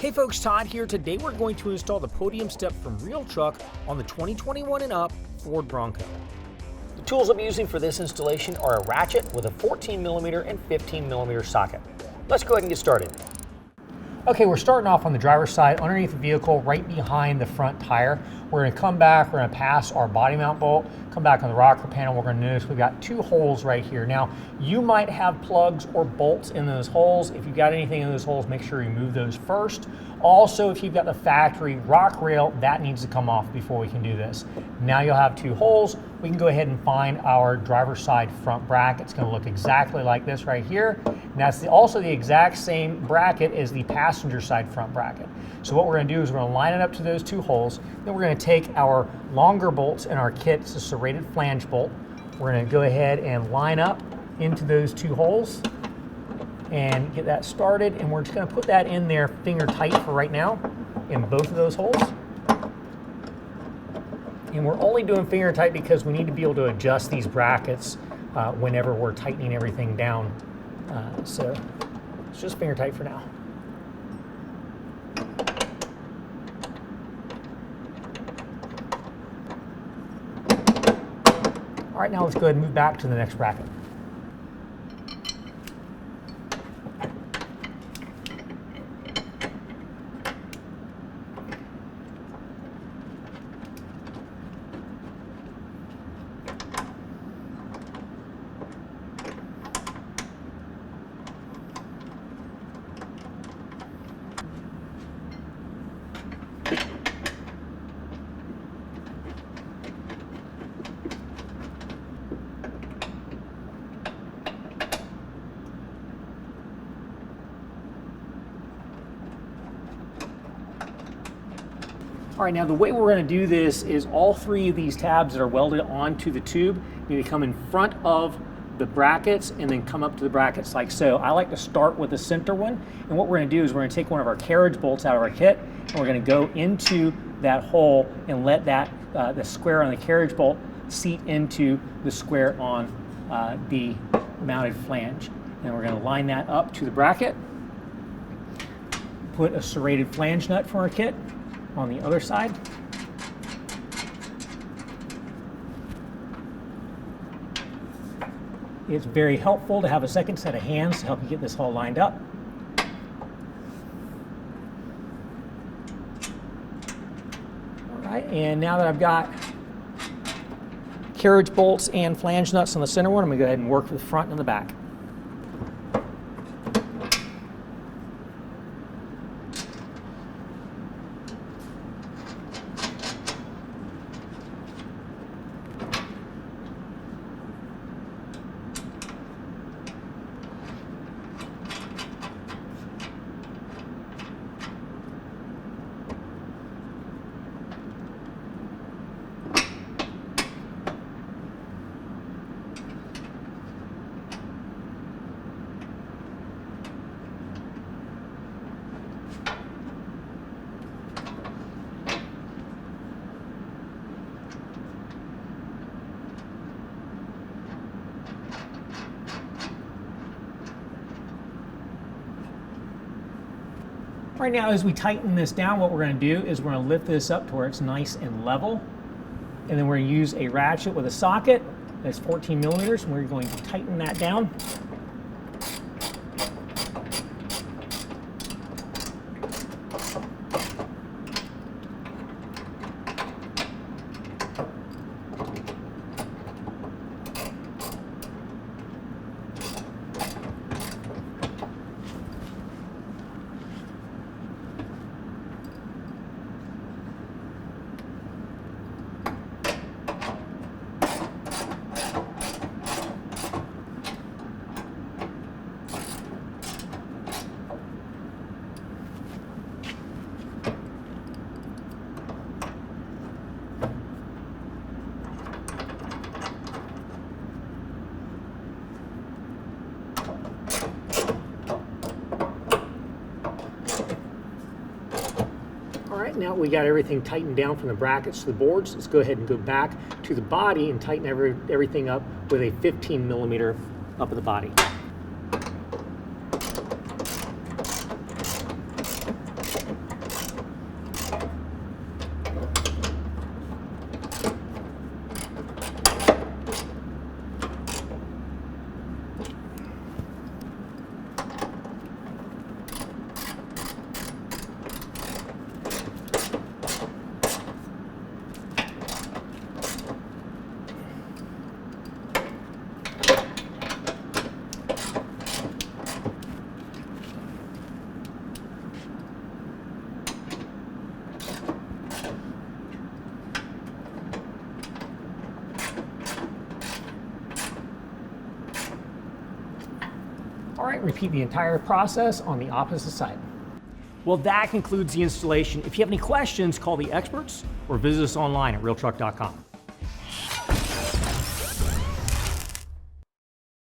Hey folks, Todd here. Today we're going to install the podium step from RealTruck on the 2021 and up Ford Bronco. The tools I'm using for this installation are a ratchet with a 14mm and 15mm socket. Let's go ahead and get started. Okay, we're starting off on the driver's side underneath the vehicle right behind the front tire. We're going to come back, we're going to pass our body mount bolt, come back on the rocker panel. We're going to notice we've got two holes right here. Now, you might have plugs or bolts in those holes. If you've got anything in those holes, make sure you remove those first. Also, if you've got the factory rock rail, that needs to come off before we can do this. Now you'll have two holes. We can go ahead and find our driver's side front bracket. It's going to look exactly like this right here. And that's also the exact same bracket as the passenger side front bracket. So what we're going to do is we're going to line it up to those two holes. Then we're going to take our longer bolts in our kit. It's a serrated flange bolt. We're going to go ahead and line up into those two holes and get that started. And we're just going to put that in there finger tight for right now in both of those holes. And we're only doing finger tight because we need to be able to adjust these brackets whenever we're tightening everything down. So it's just finger tight for now. All right, now let's go ahead and move back to the next bracket. All right, now the way we're going to do this is all three of these tabs that are welded onto the tube need to come in front of the brackets and then come up to the brackets like so. I like to start with the center one, and what we're going to do is we're going to take one of our carriage bolts out of our kit and we're going to go into that hole and let that the square on the carriage bolt seat into the square on the mounted flange. And we're going to line that up to the bracket, put a serrated flange nut from our kit on the other side. It's very helpful to have a second set of hands to help you get this all lined up. All right, and now that I've got carriage bolts and flange nuts on the center one, I'm going to go ahead and work with the front and the back. Right now, as we tighten this down, what we're going to do is we're going to lift this up to where it's nice and level. And then we're going to use a ratchet with a socket that's 14mm, and we're going to tighten that down. Now we got everything tightened down from the brackets to the boards. Let's go ahead and go back to the body and tighten everything up with a 15mm up of the body. All right, repeat the entire process on the opposite side. Well, that concludes the installation. If you have any questions, call the experts or visit us online at RealTruck.com.